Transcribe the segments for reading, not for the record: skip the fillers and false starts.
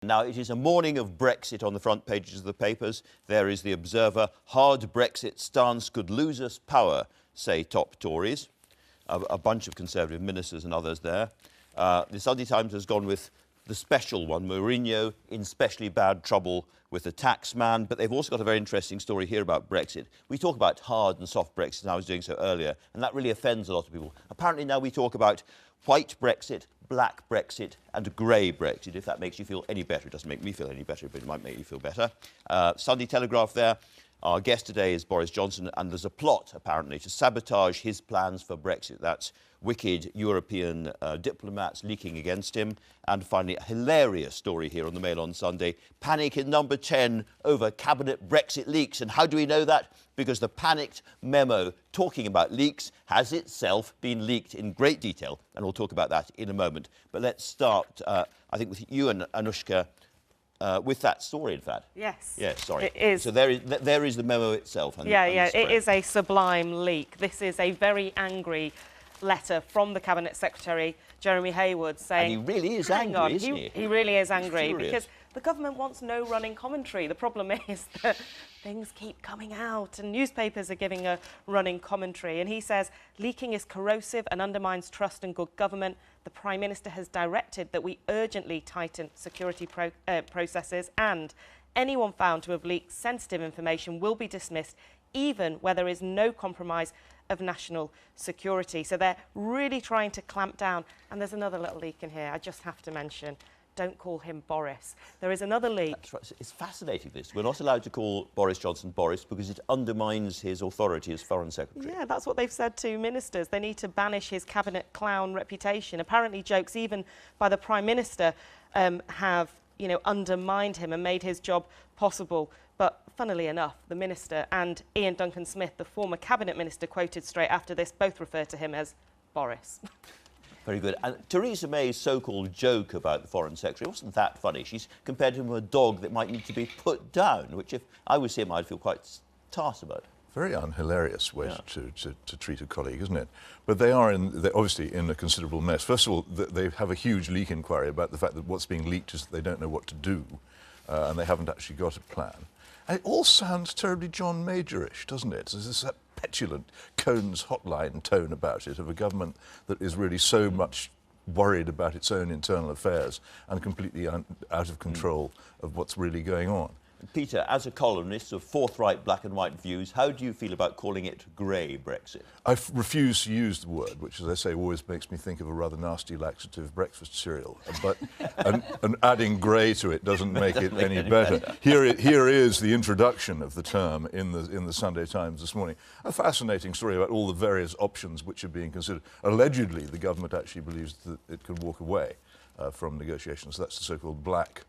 Now, it is a morning of Brexit on the front pages of the papers. There is the Observer. Hard Brexit stance could lose us power, say top Tories. A bunch of Conservative ministers and others there. The Sunday Times has gone with the special one, Mourinho in specially bad trouble with the tax man. But they've also got a very interesting story here about Brexit. We talk about hard and soft Brexit, and I was doing so earlier, and that really offends a lot of people. Apparently now we talk about white Brexit, black Brexit and grey Brexit. If that makes you feel any better. It doesn't make me feel any better, but it might make you feel better. Sunday Telegraph there. Our guest today is Boris Johnson, and there's a plot, apparently, to sabotage his plans for Brexit. That's wicked European diplomats leaking against him. And finally, a hilarious story here on the Mail on Sunday. Panic in number 10 over cabinet Brexit leaks. And how do we know that? Because the panicked memo talking about leaks has itself been leaked in great detail. And we'll talk about that in a moment. But let's start, I think, with you and Anushka. With that story, in fact. Yes. Yes, sorry. It is. So there is the memo itself. And it is a sublime leak. This is a very angry letter from the Cabinet Secretary, Jeremy Haywood, saying... And he really is angry, isn't he? He really is angry Furious. because the government wants no running commentary. The problem is that things keep coming out and newspapers are giving a running commentary. And he says, leaking is corrosive and undermines trust in good government. The Prime Minister has directed that we urgently tighten security processes, and anyone found to have leaked sensitive information will be dismissed, even where there is no compromise of national security. So they're really trying to clamp down. And there's another little leak in here I just have to mention. Don't call him Boris. There is another leak. That's right. It's fascinating, this. We're not allowed to call Boris Johnson Boris because it undermines his authority as Foreign Secretary. Yeah, that's what they've said to ministers. They need to banish his cabinet clown reputation. Apparently jokes even by the Prime Minister have, undermined him and made his job possible. But funnily enough, the Minister and Ian Duncan Smith, the former Cabinet Minister, quoted straight after this, both refer to him as Boris. Very good. And Theresa May's so-called joke about the Foreign Secretary wasn't that funny. She's compared him to a dog that might need to be put down, which if I was him, I'd feel quite tart about. Very unhilarious way to treat a colleague, isn't it? But they're obviously in a considerable mess. First of all, they have a huge leak inquiry about the fact that what's being leaked is that they don't know what to do, and they haven't actually got a plan. And it all sounds terribly John Major-ish, doesn't it? There's this petulant Cohen's hotline tone about it, of a government that is really so much worried about its own internal affairs and completely out of control of what's really going on. Peter, as a columnist of forthright black and white views, how do you feel about calling it grey Brexit? I refuse to use the word, which, as I say, always makes me think of a rather nasty laxative breakfast cereal. But and adding grey to it doesn't make it any better. Here is the introduction of the term in the Sunday Times this morning. A fascinating story about all the various options which are being considered. Allegedly, the government actually believes that it could walk away from negotiations. That's the so-called black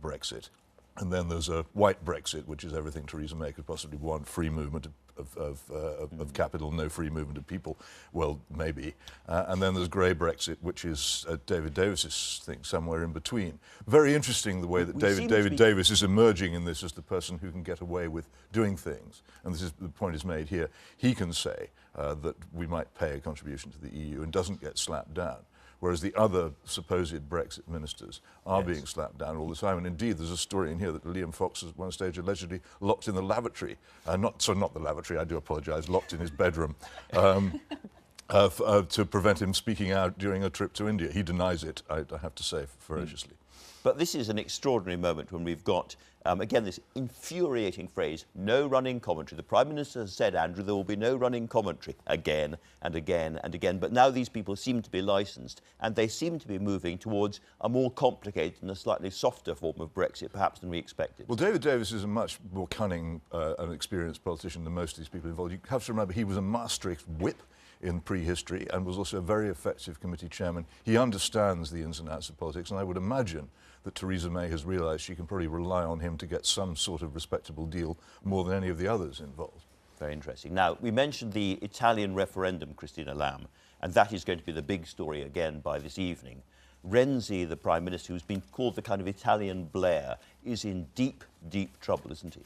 Brexit. And then there's a white Brexit, which is everything Theresa May could possibly want: free movement of capital, no free movement of people. Well, maybe. And then there's grey Brexit, which is David Davis's thing, somewhere in between. Very interesting the way that David Davis is emerging in this as the person who can get away with doing things. And this is the point is made here. He can say that we might pay a contribution to the EU and doesn't get slapped down, whereas the other supposed Brexit ministers are being slapped down all the time. And indeed, there's a story in here that Liam Fox was at one stage allegedly locked in the lavatory. Not the lavatory, I do apologise, locked in his bedroom to prevent him speaking out during a trip to India. He denies it, I have to say, ferociously. But this is an extraordinary moment when we've got, again, this infuriating phrase, no running commentary. The Prime Minister has said, Andrew, there will be no running commentary again and again and again. But now these people seem to be licensed, and they seem to be moving towards a more complicated and a slightly softer form of Brexit, perhaps, than we expected. Well, David Davis is a much more cunning and experienced politician than most of these people involved. You have to remember he was a Maastricht whip in prehistory and was also a very effective committee chairman. He understands the ins and outs of politics, and I would imagine that Theresa May has realised she can probably rely on him to get some sort of respectable deal more than any of the others involved. Very interesting. Now, we mentioned the Italian referendum, Christina Lamb, and that is going to be the big story again by this evening. Renzi, the Prime Minister, who's been called the kind of Italian Blair, is in deep, deep trouble, isn't he?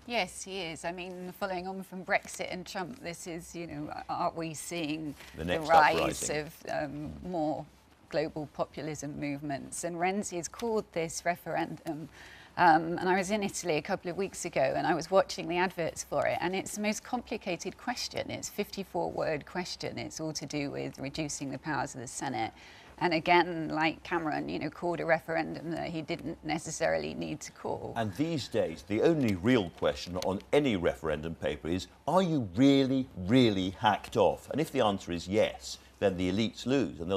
Yes, he is. I mean, following on from Brexit and Trump, this is, aren't we seeing the rise of more global populism movements. And Renzi has called this referendum. And I was in Italy a couple of weeks ago and I was watching the adverts for it, and it's the most complicated question. It's a 54-word question. It's all to do with reducing the powers of the Senate. And again, like Cameron, you know, called a referendum that he didn't necessarily need to call. And these days, the only real question on any referendum paper is, are you really, really hacked off? And if the answer is yes, then the elites lose, and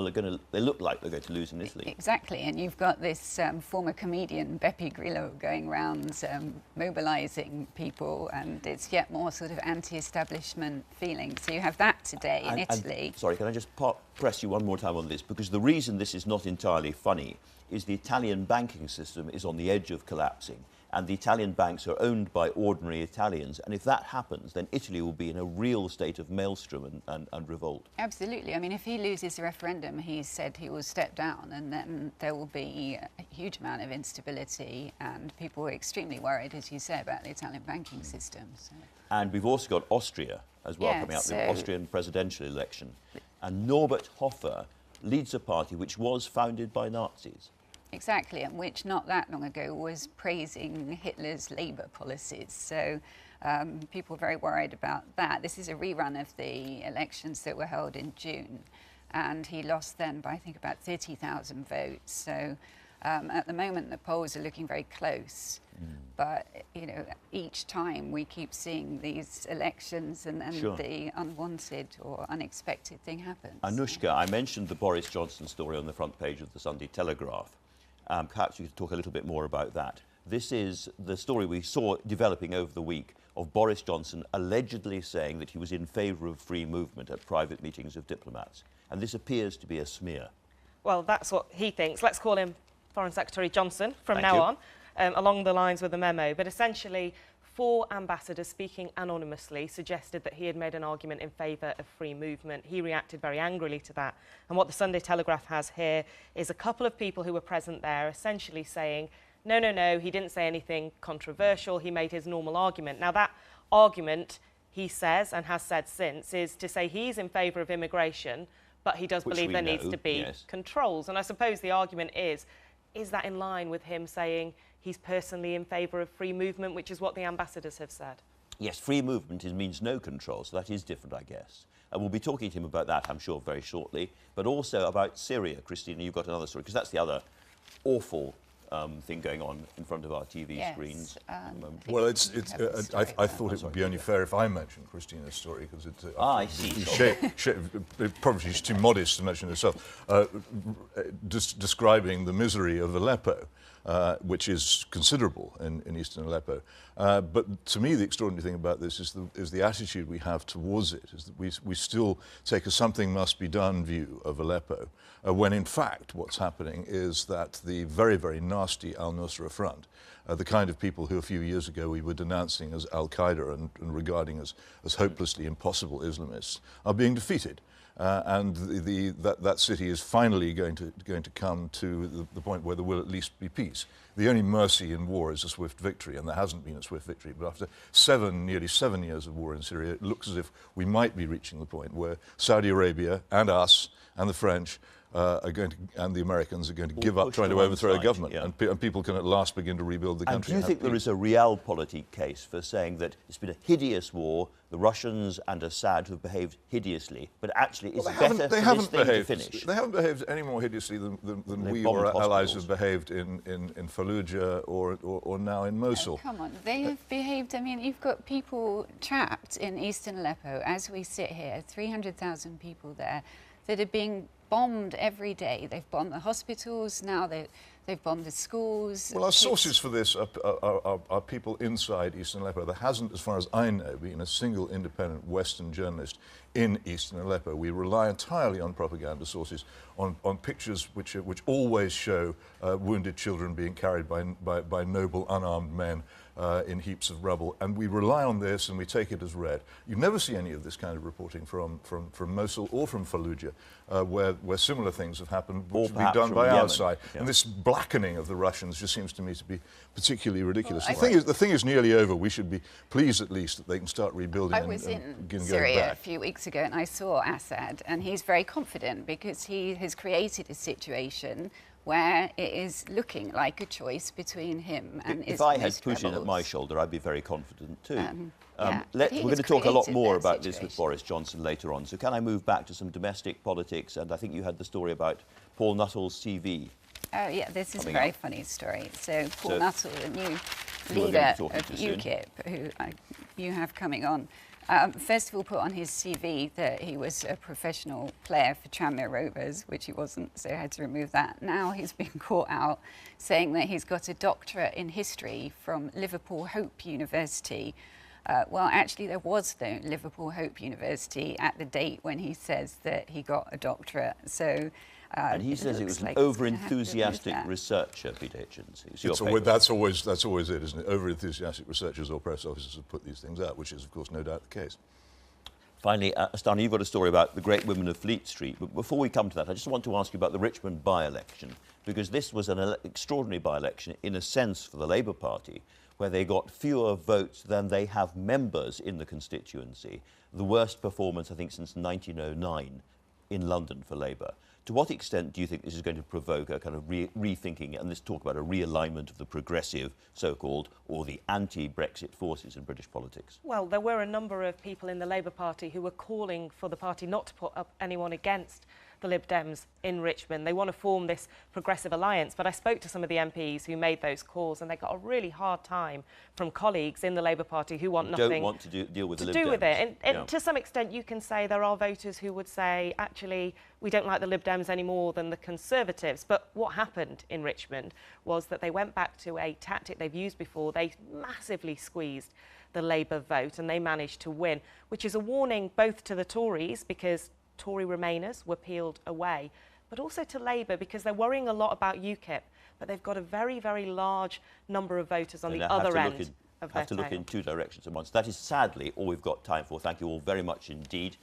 they look like they're going to lose in Italy. Exactly, and you've got this former comedian, Beppe Grillo, going around mobilising people, and it's yet more sort of anti-establishment feeling. So you have that today in Italy. Sorry, can I just press you one more time on this? Because the reason this is not entirely funny is the Italian banking system is on the edge of collapsing, and the Italian banks are owned by ordinary Italians, and if that happens, then Italy will be in a real state of maelstrom and revolt. Absolutely. I mean, if he loses the referendum, he said he will step down, and then there will be a huge amount of instability, and people are extremely worried, as you say, about the Italian banking system. So. And we've also got Austria as well, coming up, the Austrian presidential election. And Norbert Hofer leads a party which was founded by Nazis. Exactly, and which not that long ago was praising Hitler's labour policies. So people are very worried about that. This is a rerun of the elections that were held in June, and he lost then by, I think, about 30,000 votes. So at the moment, the polls are looking very close. But, you know, each time we keep seeing these elections and the unwanted or unexpected thing happens. Anushka, I mentioned the Boris Johnson story on the front page of the Sunday Telegraph. Perhaps you could talk a little bit more about that. This is the story we saw developing over the week of Boris Johnson allegedly saying that he was in favour of free movement at private meetings of diplomats. And this appears to be a smear. Well, that's what he thinks. Let's call him Foreign Secretary Johnson from now on, along the lines with the memo. But essentially, 4 ambassadors speaking anonymously suggested that he had made an argument in favour of free movement. He reacted very angrily to that. And what the Sunday Telegraph has here is a couple of people who were present there essentially saying, no, no, no, he didn't say anything controversial. He made his normal argument. Now, that argument, he says, and has said since, is to say he's in favour of immigration, but he does believe there needs to be controls. And I suppose the argument is that in line with him saying he's personally in favour of free movement, which is what the ambassadors have said? Yes, free movement means no control, so that is different, I guess. And we'll be talking to him about that, I'm sure, very shortly, but also about Syria. Christina, you've got another story, because that's the other awful thing going on in front of our TV screens. Well, I thought it would be only fair if I mentioned Christina's story, because it's... I see. Probably she's too modest to mention herself. Describing the misery of Aleppo, which is considerable in eastern Aleppo. But to me, the extraordinary thing about this is the attitude we have towards it, is that we still take a something must be done view of Aleppo, when in fact what's happening is that the very, very nasty al-Nusra Front, the kind of people who a few years ago we were denouncing as Al-Qaeda and regarding as hopelessly impossible Islamists, are being defeated. And that city is finally going to come to the point where there will at least be peace. The only mercy in war is a swift victory, and there hasn't been a swift victory. But after nearly seven years of war in Syria, it looks as if we might be reaching the point where Saudi Arabia and us and the French and the Americans are going to give up trying to overthrow a government, and people can at last begin to rebuild the country. And do you think there is a realpolitik case for saying that it's been a hideous war, the Russians and Assad have behaved hideously, but actually it's better for this thing to finish? They haven't behaved any more hideously than we or our allies have behaved in Fallujah or now in Mosul. Oh, come on, they have behaved. I mean, you've got people trapped in eastern Aleppo as we sit here, 300,000 people there, that are being bombed every day. They've bombed the hospitals, now they've bombed the schools. Well, our sources for this are people inside eastern Aleppo. There hasn't, as far as I know, been a single independent Western journalist in eastern Aleppo. We rely entirely on propaganda sources, on pictures which always show wounded children being carried by noble unarmed men in heaps of rubble, and we rely on this and we take it as read. You never see any of this kind of reporting from Mosul or from Fallujah. where similar things have happened, Or which have been perhaps done from by our Yemen. side. Yeah. And this blackening of the Russians just seems to me to be particularly ridiculous. Well, the thing is nearly over. We should be pleased at least that they can start rebuilding. I was in Syria a few weeks ago and I saw Assad, and he's very confident because he has created a situation where it is looking like a choice between him and If I had Islamist Putin at rebels. my shoulder, I'd be very confident too. Yeah, We're but he going to has talk a lot created more that about this with situation. Boris Johnson later on. So can I move back to some domestic politics? And I think you had the story about Paul Nuttall's CV. Oh yeah, this is a coming very up. funny story. So Paul So- Nuttall, the new Who we're leader gonna be talking of to soon. UKIP, who you have coming on, first of all put on his CV that he was a professional player for Tranmere Rovers, which he wasn't, so he had to remove that. Now he's been caught out saying that he's got a doctorate in history from Liverpool Hope University. Well, actually, there was no Liverpool Hope University at the date when he says that he got a doctorate. So, And he says it looks was an like he's gonna have to remove over-enthusiast that. researcher, Peter Hitchens. It's your It's paper. always, that's always it, isn't it? Over-enthusiastic researchers or press officers have put these things out, which is, of course, no doubt the case. Finally, Asthana, you've got a story about the great women of Fleet Street. But before we come to that, I just want to ask you about the Richmond by-election, because this was an extraordinary by-election, in a sense, for the Labour Party, where they got fewer votes than they have members in the constituency. The worst performance, I think, since 1909 in London for Labour. To what extent do you think this is going to provoke a kind of rethinking, and let's talk about a realignment of the progressive, so-called, or the anti-Brexit forces in British politics? Well, there were a number of people in the Labour Party who were calling for the party not to put up anyone against the Lib Dems in Richmond. They want to form this progressive alliance, but I spoke to some of the MPs who made those calls, and they got a really hard time from colleagues in the Labour Party who want nothing Don't want to deal with the to Lib do with Dems. it. And to some extent, you can say there are voters who would say, actually, we don't like the Lib Dems any more than the Conservatives. But what happened in Richmond was that they went back to a tactic they've used before. They massively squeezed the Labour vote, and they managed to win, which is a warning both to the Tories, because Tory Remainers were peeled away, but also to Labour, because they're worrying a lot about UKIP, but they've got a very, very large number of voters on They the now other have to end of their have to look tail. in two directions at once. That is sadly all we've got time for. Thank you all very much indeed.